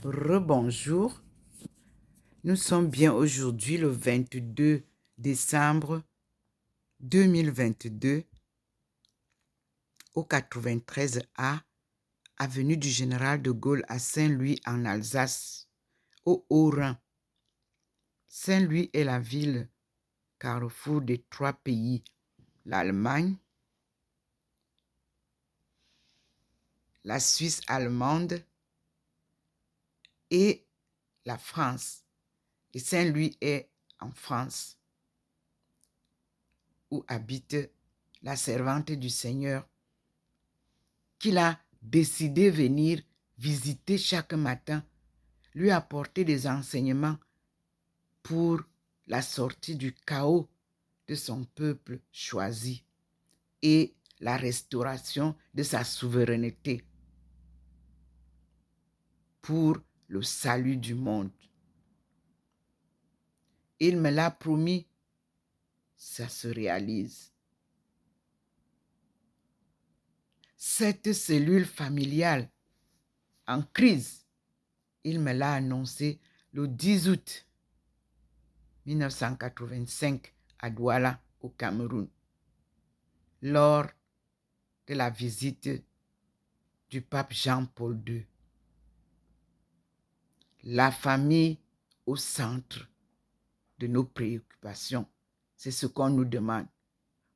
Rebonjour, nous sommes bien aujourd'hui le 22 décembre 2022 au 93A, avenue du Général de Gaulle à Saint-Louis en Alsace, au Haut-Rhin. Saint-Louis est la ville carrefour des trois pays, l'Allemagne, la Suisse allemande et la France. Et Saint-Louis est en France, où habite la servante du Seigneur, qu'il a décidé venir visiter chaque matin, lui apporter des enseignements pour la sortie du chaos de son peuple choisi et la restauration de sa souveraineté pour le salut du monde. Il me l'a promis, ça se réalise. Cette cellule familiale en crise, il me l'a annoncé le 10 août 1985 à Douala, au Cameroun, lors de la visite du pape Jean-Paul II. La famille au centre de nos préoccupations, c'est ce qu'on nous demande.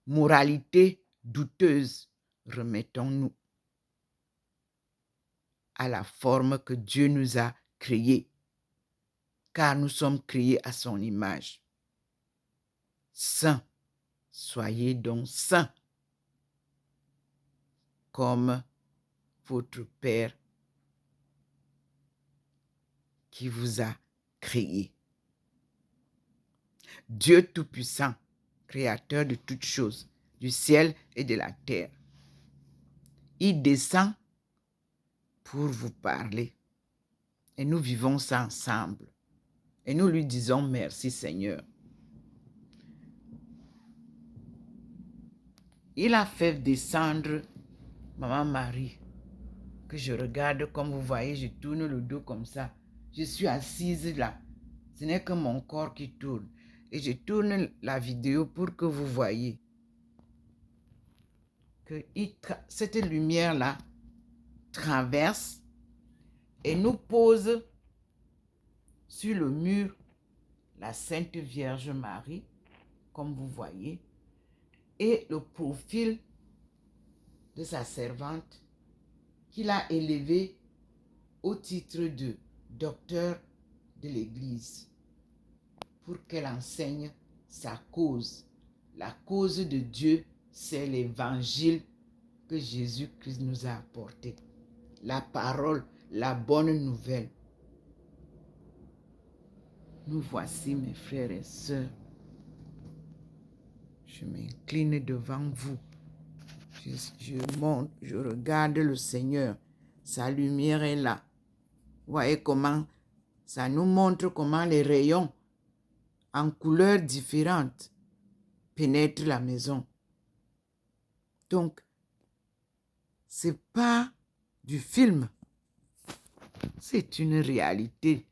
Moralité douteuse, remettons-nous à la forme que Dieu nous a créée, car nous sommes créés à son image. Saints, soyez donc saints, comme votre Père qui vous a créé. Dieu Tout-Puissant, créateur de toutes choses, du ciel et de la terre. Il descend pour vous parler. Et nous vivons ça ensemble. Et nous lui disons merci Seigneur. Il a fait descendre Maman Marie, que je regarde comme vous voyez, je tourne le dos comme ça. Je suis assise là. Ce n'est que mon corps qui tourne. Et je tourne la vidéo pour que vous voyez que cette lumière-là traverse et nous pose sur le mur la Sainte Vierge Marie, comme vous voyez, et le profil de sa servante qu'il a élevé au titre de docteur de l'Église pour qu'elle enseigne sa cause. La cause de Dieu, c'est l'évangile que Jésus-Christ nous a apporté. La parole, la bonne nouvelle. Nous voici, mes frères et sœurs. Je m'incline devant vous. Je monte, je regarde le Seigneur. Sa lumière est là. Voyez comment ça nous montre comment les rayons en couleurs différentes pénètrent la maison. Donc, c'est pas du film. C'est une réalité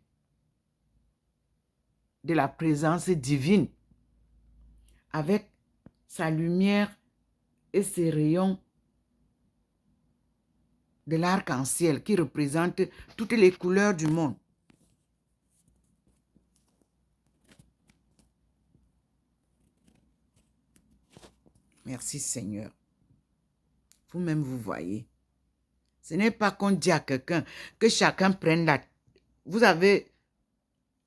de la présence divine avec sa lumière et ses rayons de l'arc-en-ciel qui représentent toutes les couleurs du monde. Merci Seigneur. Vous-même, vous voyez. Ce n'est pas qu'on dit à quelqu'un que chacun prenne la... Vous avez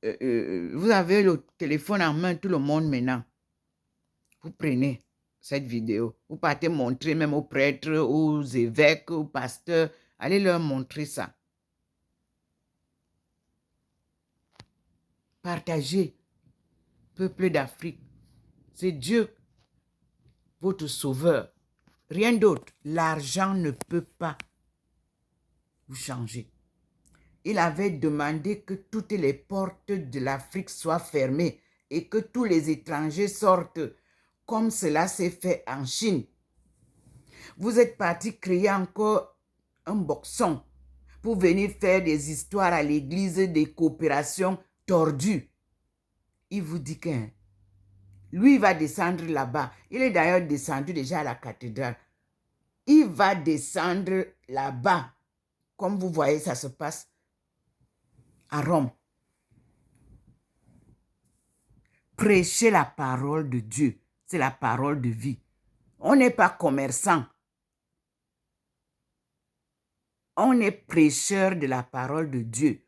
le téléphone en main, tout le monde maintenant. Vous prenez cette vidéo. Vous partez montrer même aux prêtres, aux évêques, aux pasteurs. Allez leur montrer ça. Partagez, peuple d'Afrique. C'est Dieu, votre sauveur. Rien d'autre. L'argent ne peut pas vous changer. Il avait demandé que toutes les portes de l'Afrique soient fermées et que tous les étrangers sortent, comme cela s'est fait en Chine. Vous êtes parti créer encore un boxon pour venir faire des histoires à l'église, des coopérations tordues. Il vous dit que lui, il va descendre là-bas. Il est d'ailleurs descendu déjà à la cathédrale. Il va descendre là-bas. Comme vous voyez, ça se passe à Rome. Prêcher la parole de Dieu, c'est la parole de vie. On n'est pas commerçant. On est prêcheur de la parole de Dieu.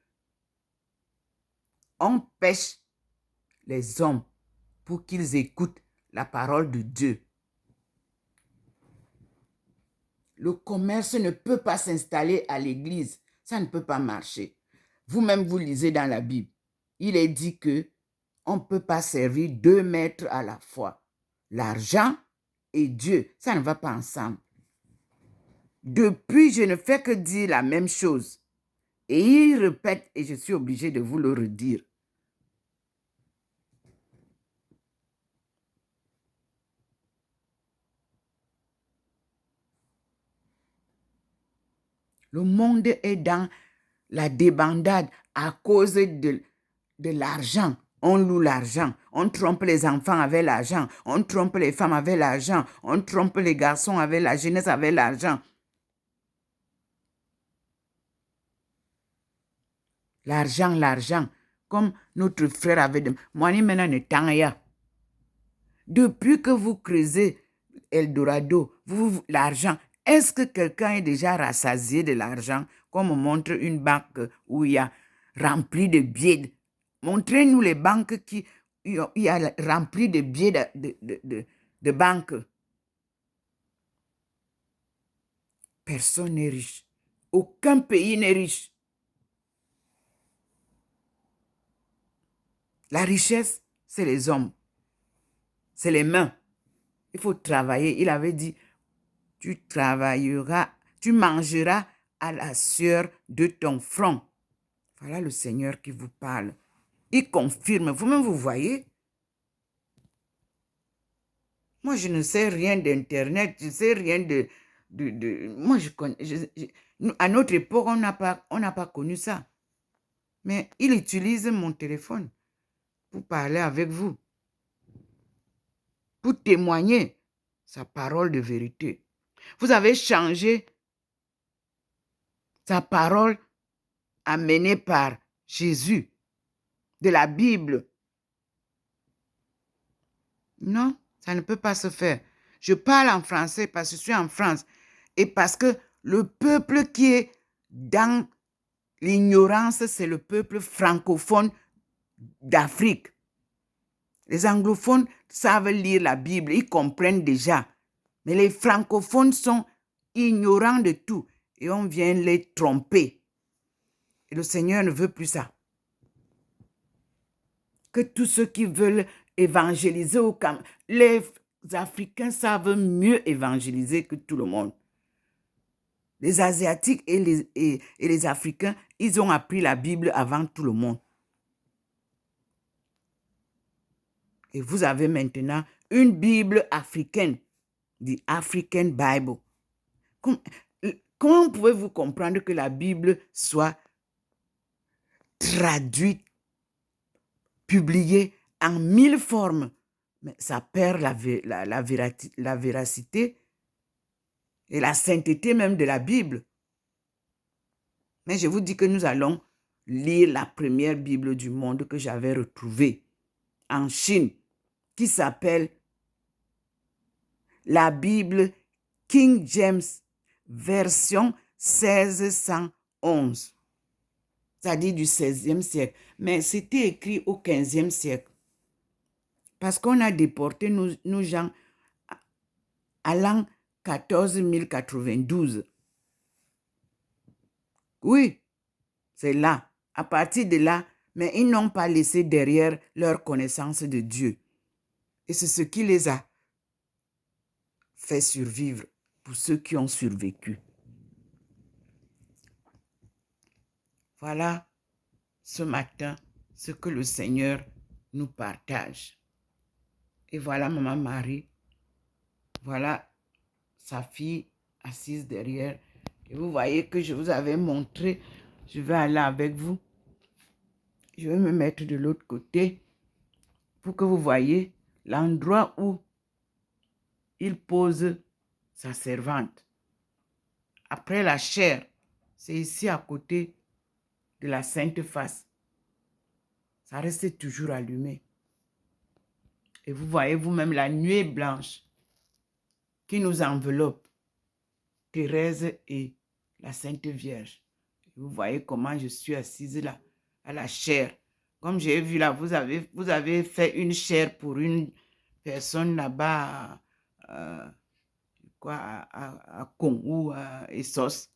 On pêche les hommes pour qu'ils écoutent la parole de Dieu. Le commerce ne peut pas s'installer à l'église. Ça ne peut pas marcher. Vous-même, vous lisez dans la Bible. Il est dit que on ne peut pas servir 2 maîtres à la fois. L'argent et Dieu, ça ne va pas ensemble. Depuis, je ne fais que dire la même chose. Et il répète, et je suis obligé de vous le redire. Le monde est dans la débandade à cause de l'argent. On loue l'argent. On trompe les enfants avec l'argent. On trompe les femmes avec l'argent. On trompe les garçons avec la jeunesse avec l'argent. L'argent, l'argent. Comme notre frère avait dit. Moi, maintenant, ne t'en. Depuis que vous creusez Eldorado, l'argent, est-ce que quelqu'un est déjà rassasié de l'argent, comme on montre une banque où il y a rempli de billets? Montrez-nous les banques qui il y a rempli de billets de banques. Personne n'est riche. Aucun pays n'est riche. La richesse, c'est les hommes. C'est les mains. Il faut travailler. Il avait dit, tu travailleras, tu mangeras à la sueur de ton front. Voilà le Seigneur qui vous parle. Il confirme. Vous-même, vous voyez. Moi, je ne sais rien d'Internet. Je ne sais rien moi, je connais. À notre époque, on n'a pas connu ça. Mais il utilise mon téléphone pour parler avec vous. Pour témoigner sa parole de vérité. Vous avez changé sa parole amenée par Jésus, de la Bible. Non, ça ne peut pas se faire. Je parle en français parce que je suis en France et parce que le peuple qui est dans l'ignorance, c'est le peuple francophone d'Afrique. Les anglophones savent lire la Bible, ils comprennent déjà. Mais les francophones sont ignorants de tout et on vient les tromper. Et le Seigneur ne veut plus ça. Que tous ceux qui veulent évangéliser au Cameroun, les Africains savent mieux évangéliser que tout le monde. Les Asiatiques et les Africains, ils ont appris la Bible avant tout le monde. Et vous avez maintenant une Bible africaine, the African Bible. Comment pouvez-vous comprendre que la Bible soit traduite, publiée en 1000 formes? Mais ça perd la véracité et la sainteté même de la Bible. Mais je vous dis que nous allons lire la première Bible du monde que j'avais retrouvée en Chine, qui s'appelle la Bible King James, version 1611. C'est-à-dire du 16e siècle. Mais c'était écrit au 15e siècle. Parce qu'on a déporté nos gens à l'an 14092. Oui, c'est là. À partir de là, mais ils n'ont pas laissé derrière leur connaissance de Dieu. Et c'est ce qui les a fait survivre pour ceux qui ont survécu. Voilà ce matin ce que le Seigneur nous partage. Et voilà Maman Marie, voilà sa fille assise derrière Et vous voyez que je vous avais montré. Je vais aller avec vous. Je vais me mettre de l'autre côté pour que vous voyez l'endroit où il pose sa servante. Après la chair, c'est ici à côté de la Sainte Face. Ça reste toujours allumé. Et vous voyez vous-même la nuée blanche qui nous enveloppe. Thérèse et la Sainte Vierge. Vous voyez comment je suis assise là, à la chair. Comme j'ai vu là, vous avez fait une chair pour une personne là-bas à Con ou à Essos.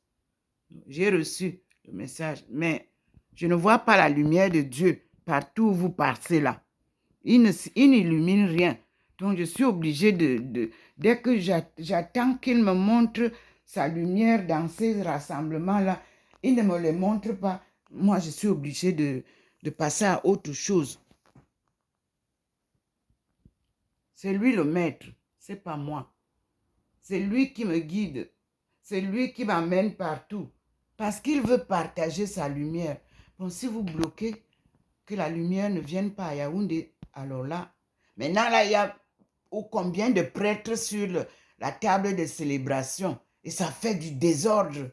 J'ai reçu le message, mais je ne vois pas la lumière de Dieu partout où vous partez là. Il n'illumine rien. Donc, je suis obligée dès que j'attends qu'il me montre sa lumière dans ces rassemblements-là, il ne me les montre pas. Moi, je suis obligée de passer à autre chose. C'est lui le maître, c'est pas moi. C'est lui qui me guide. C'est lui qui m'amène partout. Parce qu'il veut partager sa lumière. Bon, si vous bloquez que la lumière ne vienne pas à Yaoundé, alors là, maintenant là, il y a combien de prêtres sur la table de célébration et ça fait du désordre.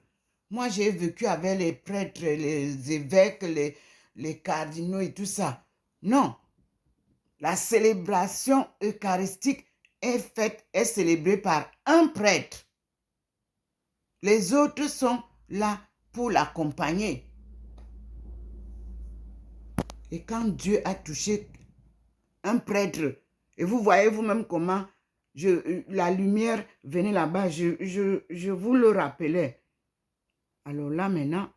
Moi, j'ai vécu avec les prêtres, les évêques, les cardinaux et tout ça. Non, la célébration eucharistique est célébrée par un prêtre. Les autres sont là pour l'accompagner. Et quand Dieu a touché un prêtre, et vous voyez vous-même comment la lumière venait là-bas, je vous le rappelais. Alors là maintenant,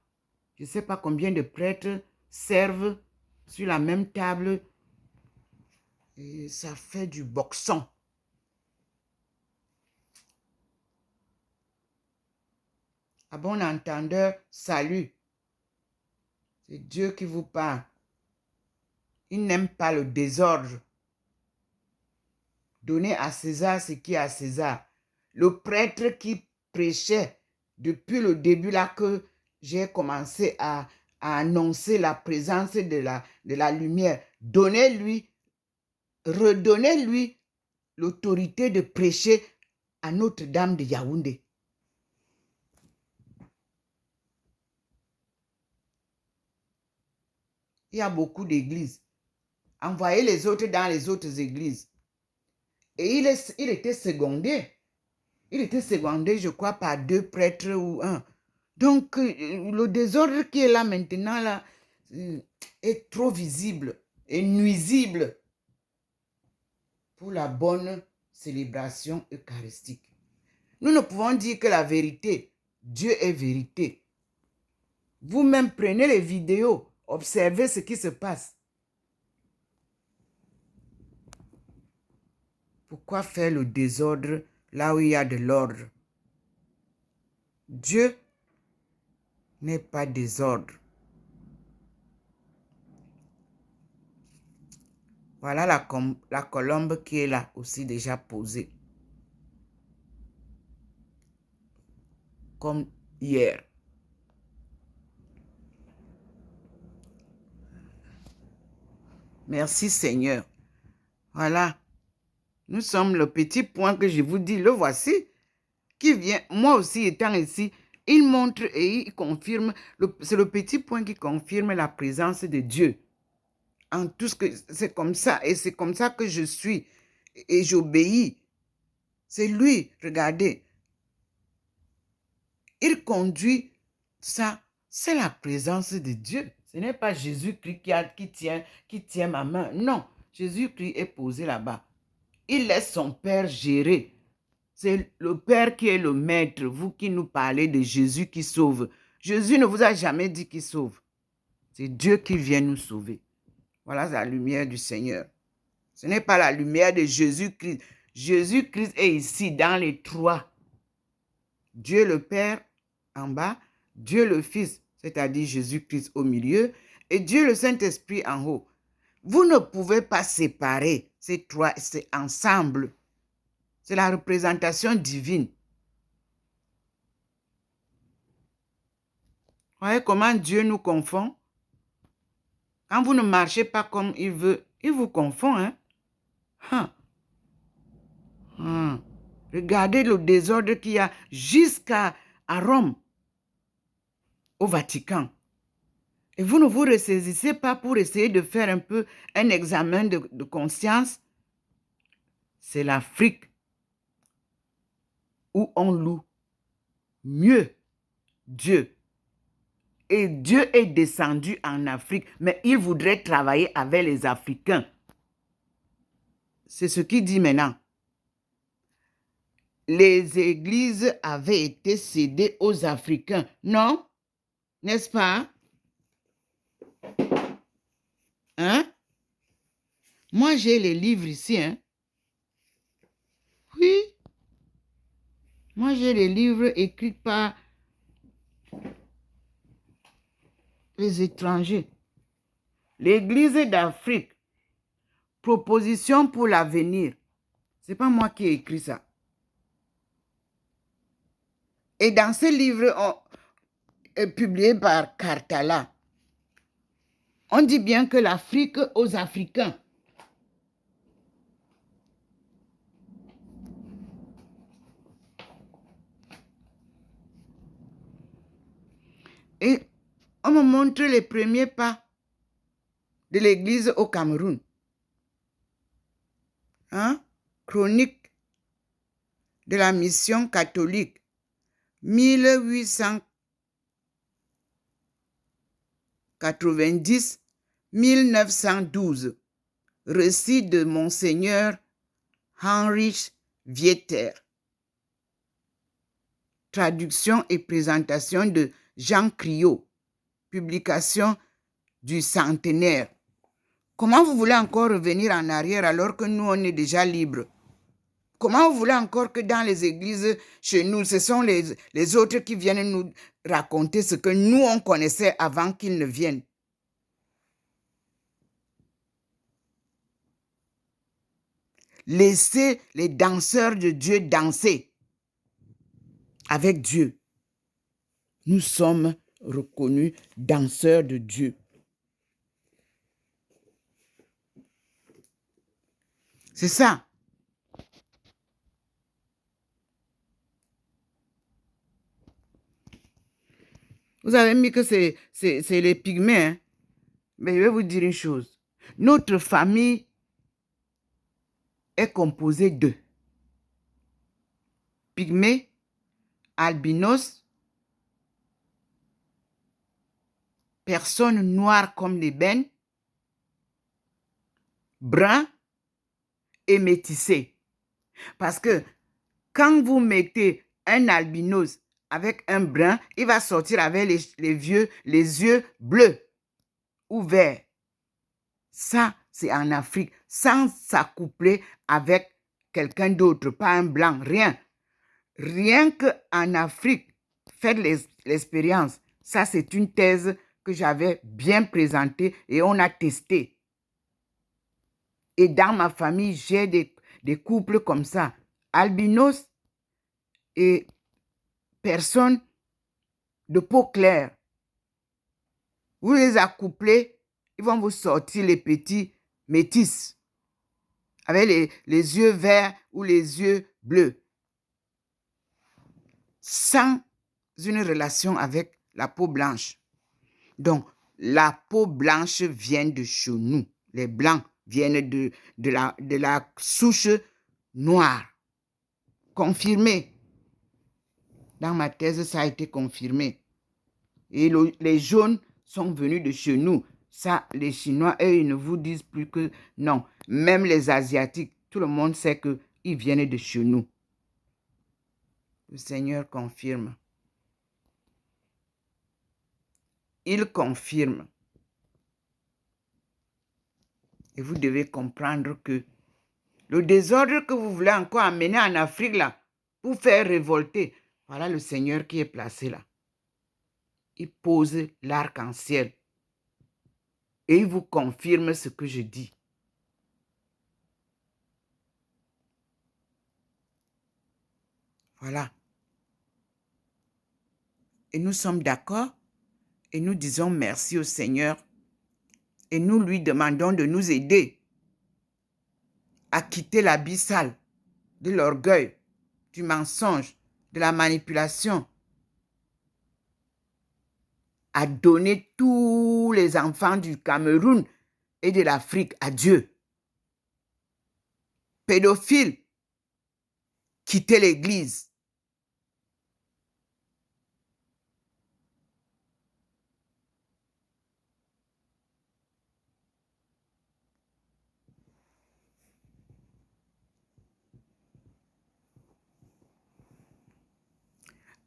je ne sais pas combien de prêtres servent sur la même table et ça fait du boxon. À bon entendeur, salut. C'est Dieu qui vous parle. Il n'aime pas le désordre. Donnez à César ce qui est à César. Le prêtre qui prêchait depuis le début là que j'ai commencé à annoncer la présence de la lumière, donnez-lui, redonnez-lui l'autorité de prêcher à Notre-Dame de Yaoundé. Il y a beaucoup d'églises. Envoyez les autres dans les autres églises. Et il était secondé. Il était secondé, je crois, par 2 prêtres ou 1. Donc, le désordre qui est là maintenant, là, est trop visible et nuisible pour la bonne célébration eucharistique. Nous ne pouvons dire que la vérité, Dieu est vérité. Vous-même prenez les vidéos, observez ce qui se passe. Pourquoi faire le désordre là où il y a de l'ordre? Dieu n'est pas désordre. Voilà la colombe qui est là aussi déjà posée. Comme hier. Merci Seigneur. Voilà. Nous sommes le petit point que je vous dis, le voici, qui vient, moi aussi étant ici, il montre et il confirme, c'est le petit point qui confirme la présence de Dieu. En tout ce que c'est comme ça, et c'est comme ça que je suis, et j'obéis. C'est lui, regardez. Il conduit ça, c'est la présence de Dieu. Ce n'est pas Jésus-Christ qui tient ma main. Non, Jésus-Christ est posé là-bas. Il laisse son Père gérer. C'est le Père qui est le maître. Vous qui nous parlez de Jésus qui sauve. Jésus ne vous a jamais dit qu'il sauve. C'est Dieu qui vient nous sauver. Voilà la lumière du Seigneur. Ce n'est pas la lumière de Jésus-Christ. Jésus-Christ est ici dans les 3. Dieu le Père en bas, Dieu le Fils, c'est-à-dire Jésus-Christ au milieu, et Dieu le Saint-Esprit en haut. Vous ne pouvez pas séparer ces 3, c'est ensemble. C'est la représentation divine. Voyez comment Dieu nous confond? Quand vous ne marchez pas comme il veut, il vous confond, hein? Regardez le désordre qu'il y a jusqu'à Rome, au Vatican. Et vous ne vous ressaisissez pas pour essayer de faire un peu un examen de conscience. C'est l'Afrique où on loue mieux Dieu. Et Dieu est descendu en Afrique, mais il voudrait travailler avec les Africains. C'est ce qu'il dit maintenant. Les églises avaient été cédées aux Africains. Non? N'est-ce pas? Hein? Moi, j'ai les livres ici, hein? Oui. Moi, j'ai les livres écrits par les étrangers. L'Église d'Afrique, proposition pour l'avenir. Ce n'est pas moi qui ai écrit ça. Et dans ce livre publié par Cartala, on dit bien que l'Afrique aux Africains. Et on me montre les premiers pas de l'Église au Cameroun. Hein? Chronique de la mission catholique, 1890-1912. Récit de Monseigneur Heinrich Vieter. Traduction et présentation de Jean Criot. Publication du centenaire. Comment vous voulez encore revenir en arrière alors que nous, on est déjà libres? Comment vous voulez encore que dans les églises, chez nous, ce sont les autres qui viennent nous raconter ce que nous, on connaissait avant qu'ils ne viennent? Laissez les danseurs de Dieu danser avec Dieu. Nous sommes reconnus danseurs de Dieu. C'est ça. Vous avez mis que c'est les pygmées, hein? Mais je vais vous dire une chose. Notre famille est composée de pygmées, albinos, personnes noires comme l'ébène, bruns et métissés. Parce que quand vous mettez un albinos avec un brun, il va sortir avec les yeux bleus ou verts. Ça, c'est en Afrique, sans s'accoupler avec quelqu'un d'autre, pas un blanc, rien. Rien qu'en Afrique, faites l'expérience. Ça, c'est une thèse que j'avais bien présentée et on a testé. Et dans ma famille, j'ai des couples comme ça, albinos et personnes de peau claire. Vous les accouplez, ils vont vous sortir les petits métis avec les yeux verts ou les yeux bleus, sans une relation avec la peau blanche. Donc, la peau blanche vient de chez nous. Les blancs viennent de la souche noire. Confirmé. Dans ma thèse, ça a été confirmé. Et les jaunes sont venus de chez nous. Ça, les Chinois, eux, ils ne vous disent plus que non. Même les Asiatiques, tout le monde sait qu'ils viennent de chez nous. Le Seigneur confirme. Il confirme. Et vous devez comprendre que le désordre que vous voulez encore amener en Afrique, là, pour faire révolter, voilà le Seigneur qui est placé là. Il pose l'arc-en-ciel. Et il vous confirme ce que je dis. Voilà. Et nous sommes d'accord et nous disons merci au Seigneur et nous lui demandons de nous aider à quitter l'abyssal de l'orgueil, du mensonge, de la manipulation, à donner tous les enfants du Cameroun et de l'Afrique à Dieu. Pédophiles, quittez l'église.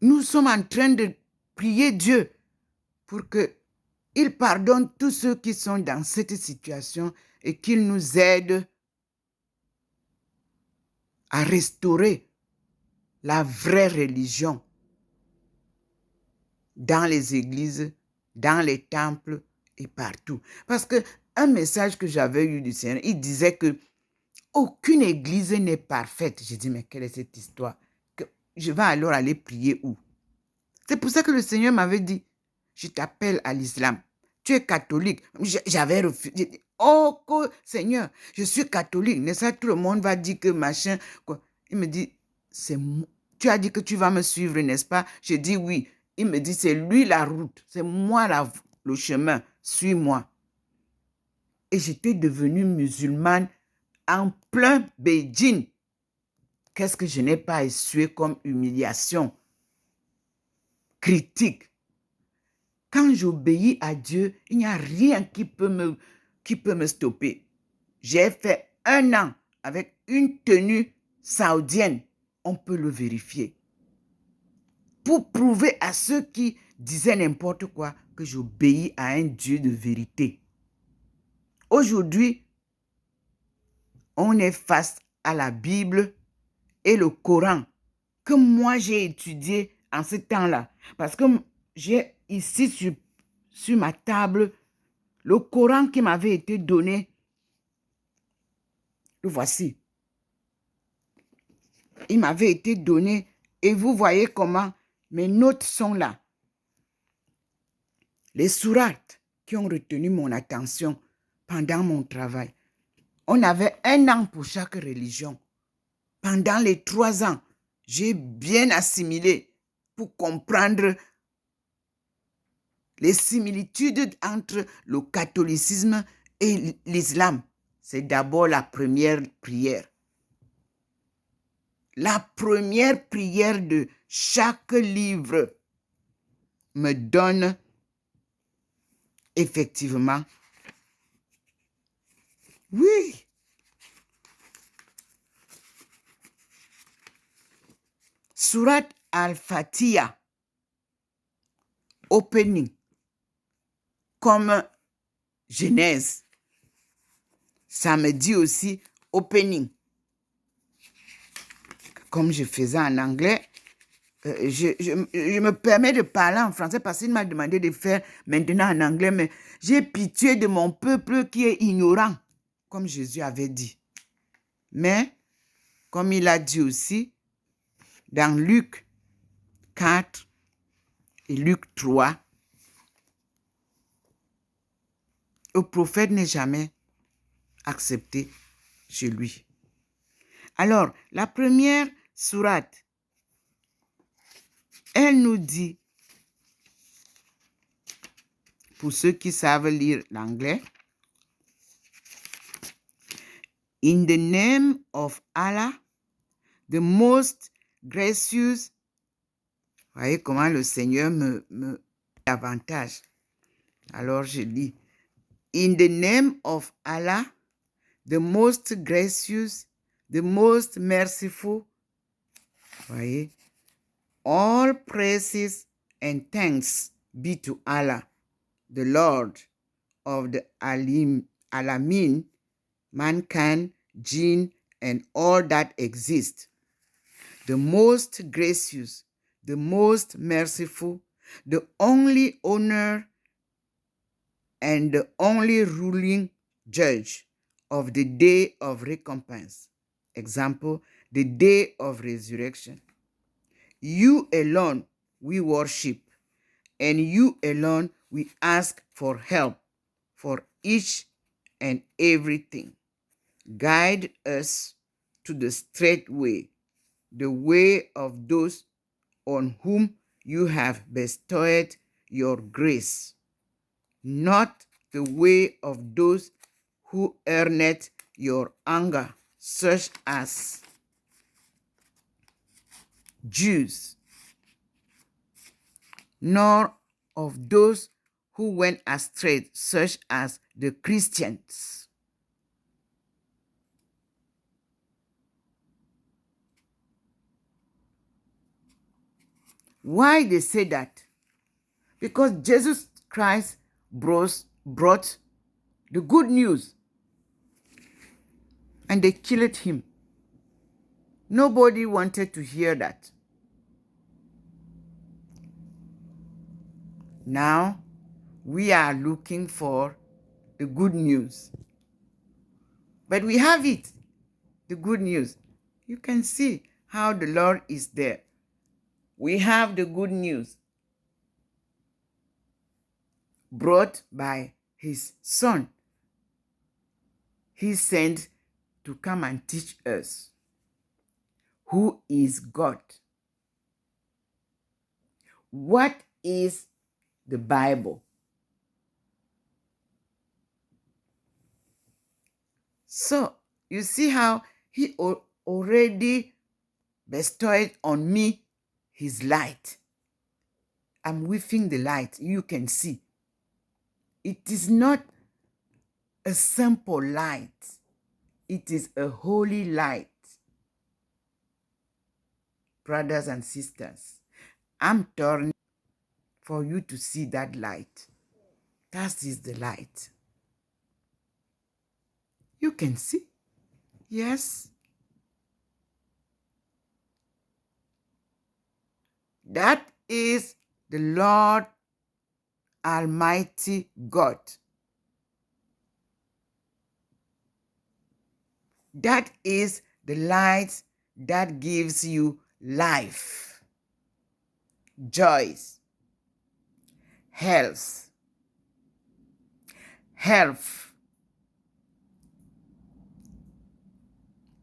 Nous sommes en train de prier Dieu pour qu'il pardonne tous ceux qui sont dans cette situation et qu'il nous aide à restaurer la vraie religion dans les églises, dans les temples et partout. Parce que un message que j'avais eu du Seigneur, il disait que aucune église n'est parfaite. J'ai dit, mais quelle est cette histoire? Je vais alors aller prier où? C'est pour ça que le Seigneur m'avait dit, je t'appelle à l'islam. Tu es catholique. J'avais refusé. Oh, Seigneur, je suis catholique. Mais ça, tout le monde va dire que machin. Quoi. Il me dit, tu as dit que tu vas me suivre, n'est-ce pas? Je dis oui. Il me dit, c'est lui la route. C'est moi le chemin. Suis-moi. Et j'étais devenue musulmane en plein Beijing. Qu'est-ce que je n'ai pas essuyé comme humiliation, critique? Quand j'obéis à Dieu, il n'y a rien qui peut me stopper. J'ai fait 1 an avec une tenue saoudienne. On peut le vérifier. Pour prouver à ceux qui disaient n'importe quoi que j'obéis à un Dieu de vérité. Aujourd'hui, on est face à la Bible et le Coran que moi j'ai étudié en ce temps-là. Parce que j'ai ici sur ma table le Coran qui m'avait été donné. Le voici. Il m'avait été donné et vous voyez comment mes notes sont là. Les sourates qui ont retenu mon attention pendant mon travail. On avait 1 an pour chaque religion. Pendant les 3 ans, j'ai bien assimilé pour comprendre les similitudes entre le catholicisme et l'islam. C'est d'abord la première prière. La première prière de chaque livre me donne effectivement, oui, Surat al-Fatiha, opening, comme Genèse. Ça me dit aussi opening. Comme je faisais en anglais, je me permets de parler en français parce qu'il m'a demandé de faire maintenant en anglais, mais j'ai pitié de mon peuple qui est ignorant, comme Jésus avait dit. Mais, comme il a dit aussi, dans Luc 4 et Luc 3, le prophète n'est jamais accepté chez lui. Alors, la première sourate, elle nous dit, pour ceux qui savent lire l'anglais, In the name of Allah, the most gracious. Vous voyez comment le Seigneur me davantage. Alors je lis. In the name of Allah, the most gracious, the most merciful. Vous voyez. All praises and thanks be to Allah, the Lord of the Alamin, mankind, jinn, and all that exists. The most gracious, the most merciful, the only owner and the only ruling judge of the day of recompense. Example, the day of resurrection. You alone we worship, and you alone we ask for help for each and everything. Guide us to the straight way, the way of those on whom you have bestowed your grace, not the way of those who earned your anger, such as Jews, nor of those who went astray, such as the Christians. Why they say that? Because Jesus Christ brought the good news and they killed him. Nobody wanted to hear that. Now we are looking for the good news. But we have it, the good news. You can see how the Lord is there. We have the good news brought by his Son. He sent to come and teach us who is God. What is the Bible? So you see how he already bestowed on me his light. I'm weaving the light. You can see. It is not a simple light. It is a holy light. Brothers and sisters, I'm turning for you to see that light. That is the light. You can see. Yes. That is the Lord Almighty God. That is the light that gives you life, joys, health,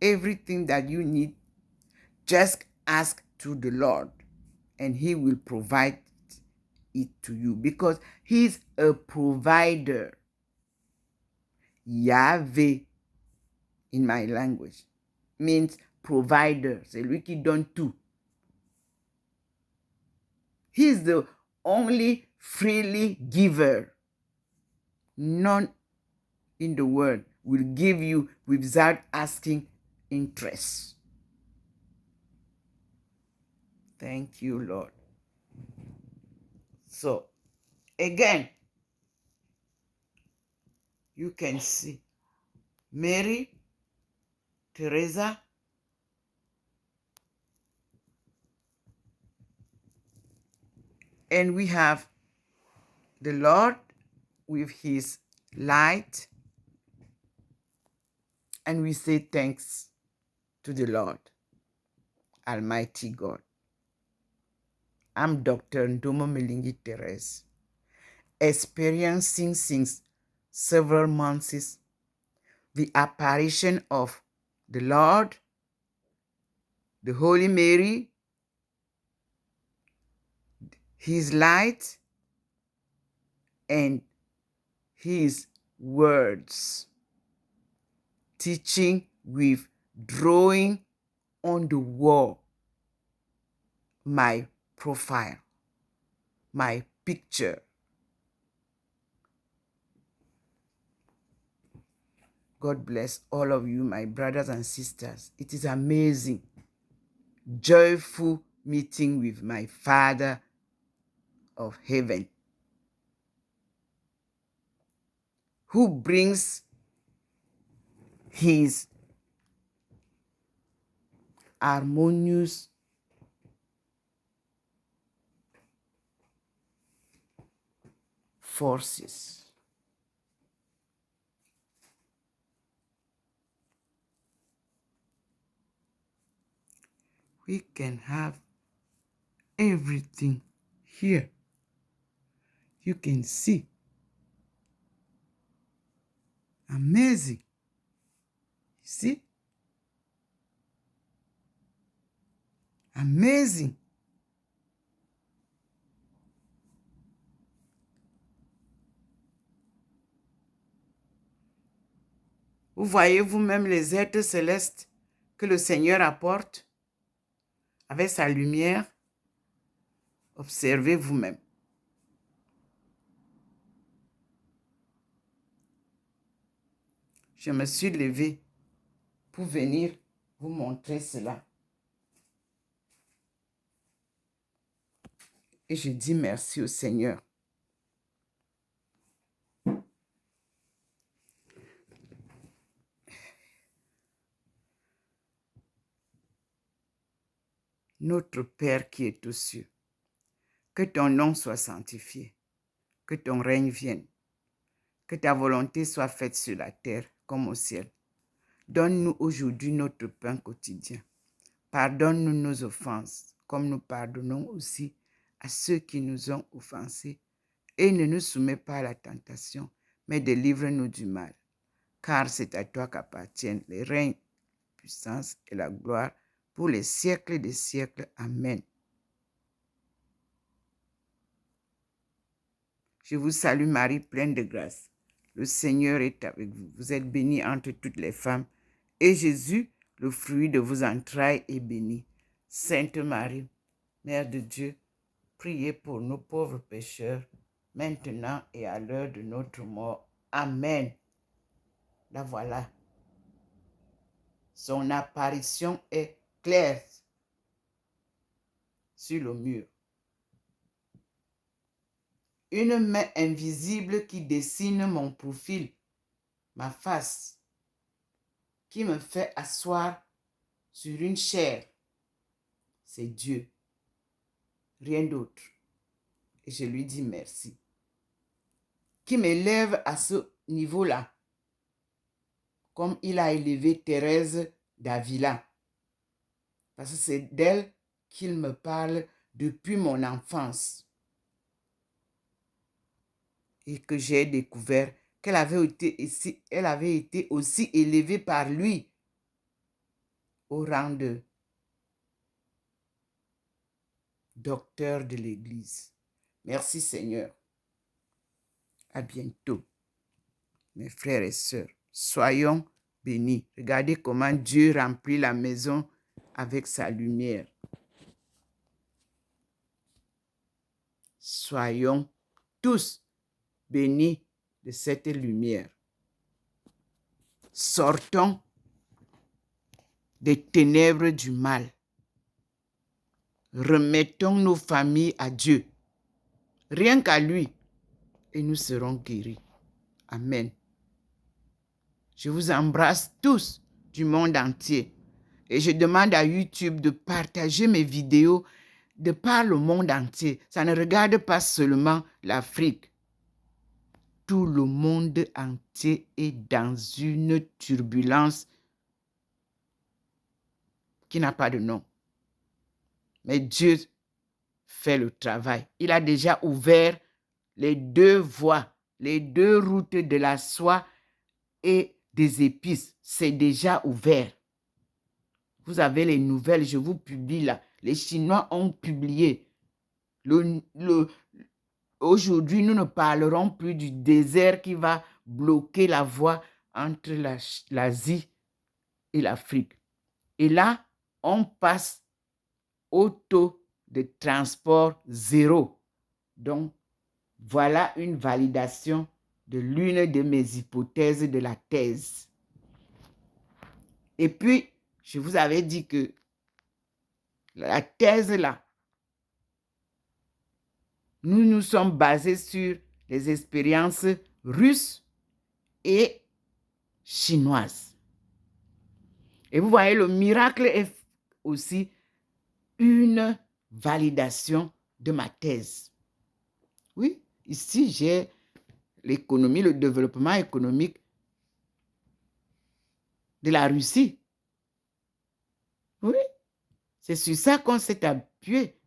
everything that you need. Just ask to the Lord and he will provide it to you because he's a provider. Yahweh in my language means provider. C'est lui qui donne tout. He's the only freely giver. None in the world will give you without asking interest. Thank you, Lord. So, again, you can see Mary, Teresa, and we have the Lord with his light, and we say thanks to the Lord, Almighty God. I'm Dr. Ndomo Melingi Therese, experiencing since several months the apparition of the Lord, the Holy Mary, his light, and his words, teaching with drawing on the wall my profile, my picture. God bless all of you, my brothers and sisters. It is amazing, joyful meeting with my Father of heaven, who brings his harmonious forces. We can have everything here. You can see. Amazing. See? Amazing. Vous voyez vous-même les êtres célestes que le Seigneur apporte avec sa lumière. Observez vous-même. Je me suis levée pour venir vous montrer cela. Et je dis merci au Seigneur. Notre Père qui est aux cieux, que ton nom soit sanctifié, que ton règne vienne, que ta volonté soit faite sur la terre comme au ciel. Donne-nous aujourd'hui notre pain quotidien. Pardonne-nous nos offenses, comme nous pardonnons aussi à ceux qui nous ont offensés. Et ne nous soumets pas à la tentation, mais délivre-nous du mal. Car c'est à toi qu'appartiennent les règnes, la puissance et la gloire pour les siècles des siècles. Amen. Je vous salue Marie, pleine de grâce. Le Seigneur est avec vous. Vous êtes bénie entre toutes les femmes. Et Jésus, le fruit de vos entrailles, est béni. Sainte Marie, Mère de Dieu, priez pour nos pauvres pécheurs, maintenant et à l'heure de notre mort. Amen. La voilà. Son apparition est claire sur le mur. Une main invisible qui dessine mon profil, ma face, qui me fait asseoir sur une chaire. C'est Dieu. Rien d'autre. Et je lui dis merci. Qui m'élève à ce niveau-là, comme il a élevé Thérèse d'Avila. Parce que c'est d'elle qu'il me parle depuis mon enfance. Et que j'ai découvert qu'elle avait été aussi élevée par lui au rang de docteur de l'Église. Merci Seigneur. À bientôt, mes frères et sœurs. Soyons bénis. Regardez comment Dieu remplit la maison avec sa lumière. Soyons tous bénis de cette lumière. Sortons des ténèbres du mal. Remettons nos familles à Dieu. Rien qu'à lui. Et nous serons guéris. Amen. Je vous embrasse tous du monde entier. Et je demande à YouTube de partager mes vidéos de par le monde entier. Ça ne regarde pas seulement l'Afrique. Tout le monde entier est dans une turbulence qui n'a pas de nom. Mais Dieu fait le travail. Il a déjà ouvert les deux voies, les deux routes de la soie et des épices. C'est déjà ouvert. Vous avez les nouvelles, je vous publie là. Les Chinois ont publié. Aujourd'hui, nous ne parlerons plus du désert qui va bloquer la voie entre l'Asie et l'Afrique. Et là, on passe au taux de transport zéro. Donc, voilà une validation de l'une de mes hypothèses de la thèse. Et puis, je vous avais dit que la thèse là, nous sommes basés sur les expériences russes et chinoises. Et vous voyez, le miracle est aussi une validation de ma thèse. Oui, ici, j'ai l'économie, le développement économique de la Russie. Oui, c'est sur ça qu'on s'est appuyé.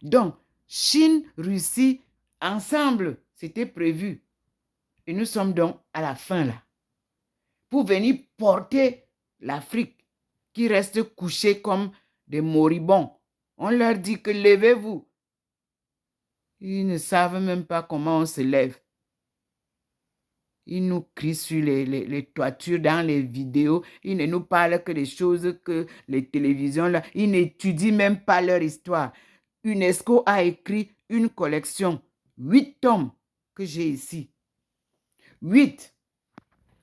Donc, Chine, Russie, ensemble, C'était prévu. Et nous sommes donc à la fin là. Pour venir porter l'Afrique qui reste couchée comme des moribonds. On leur dit que levez-vous. Ils ne savent même pas comment on se lève. Ils nous crient sur les toitures dans les vidéos. Ils ne nous parlent que des choses que les télévisions, là. Ils n'étudient même pas leur histoire. UNESCO a écrit une collection, 8 tomes que j'ai ici. 8.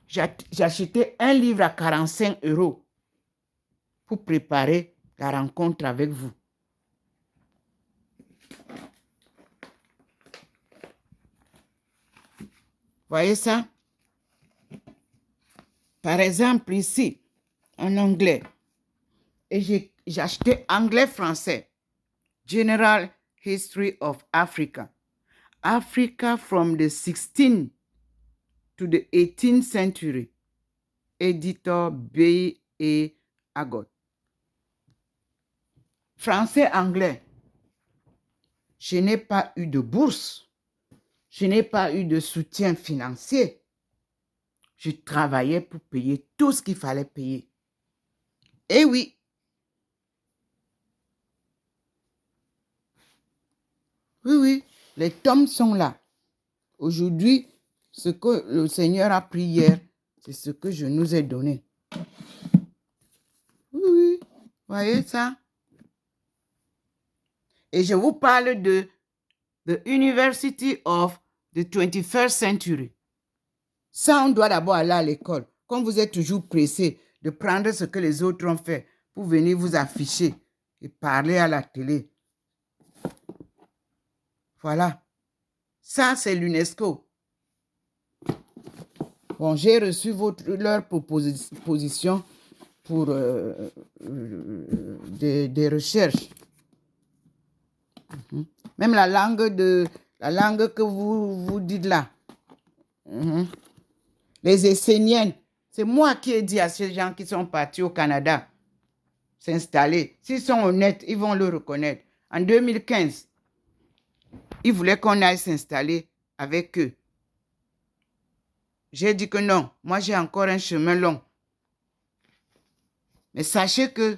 J'ai acheté un livre à 45 € pour préparer la rencontre avec vous. Voyez ça? Par exemple, ici, en anglais. Et j'ai acheté anglais-français. General History of Africa. Africa from the 16th to the 18th century. Éditeur B. et Agot. Français-anglais. Je n'ai pas eu de bourse. Je n'ai pas eu de soutien financier. Je travaillais pour payer tout ce qu'il fallait payer. Eh oui. Oui, oui. Les tomes sont là. Aujourd'hui, ce que le Seigneur a pris hier, c'est ce que je nous ai donné. Oui, oui. Voyez ça? Et je vous parle de The University of the 21st Century. Ça, on doit d'abord aller à l'école. Comme vous êtes toujours pressé de prendre ce que les autres ont fait pour venir vous afficher et parler à la télé. Voilà. Ça, c'est l'UNESCO. Bon, j'ai reçu leur proposition pour des recherches. Même la langue que vous dites là. Les Esséniennes. C'est moi qui ai dit à ces gens qui sont partis au Canada s'installer. S'ils sont honnêtes, ils vont le reconnaître. En 2015, ils voulaient qu'on aille s'installer avec eux. J'ai dit que non, moi j'ai encore un chemin long. Mais sachez que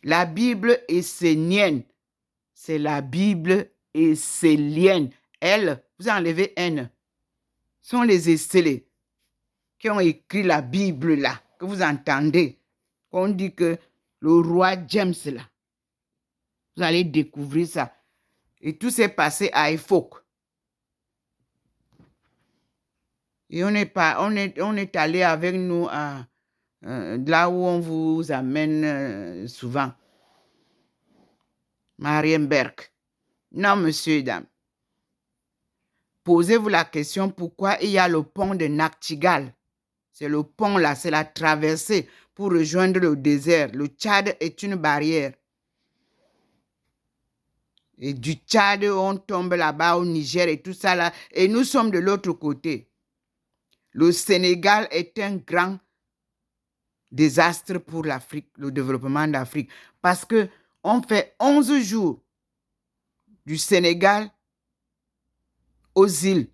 la Bible essénienne, c'est la Bible essélienne. Elle, vous enlevez N. Ce sont les Essélés qui ont écrit la Bible là, que vous entendez. On dit que le roi James là, vous allez découvrir ça. Et tout s'est passé à Efok. Et on est allé avec nous à là où on vous amène souvent. Marienberg. Non, monsieur et dames. Posez-vous la question pourquoi il y a le pont de Nachtigal. C'est le pont là, c'est la traversée pour rejoindre le désert. Le Tchad est une barrière. Et du Tchad, on tombe là-bas au Niger et tout ça là. Et nous sommes de l'autre côté. Le Sénégal est un grand désastre pour l'Afrique, le développement d'Afrique. Parce qu'on fait 11 jours du Sénégal aux îles,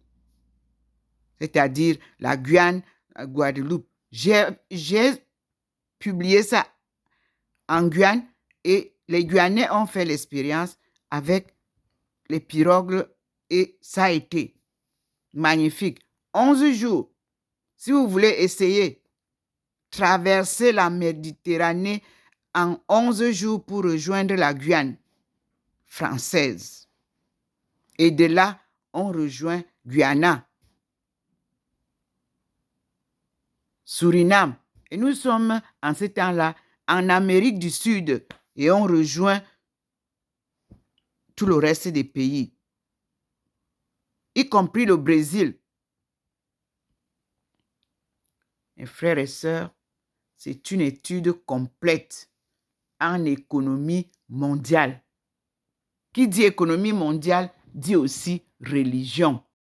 c'est-à-dire la Guyane, la Guadeloupe. J'ai publié ça en Guyane et les Guyanais ont fait l'expérience avec les pirogues et ça a été magnifique. 11 jours. Si vous voulez essayer, traverser la Méditerranée en 11 jours pour rejoindre la Guyane française. Et de là, on rejoint Guyana, Suriname. Et nous sommes en ce temps-là en Amérique du Sud et on rejoint tout le reste des pays, y compris le Brésil. Mes frères et sœurs, c'est une étude complète en économie mondiale. Qui dit économie mondiale dit aussi religion.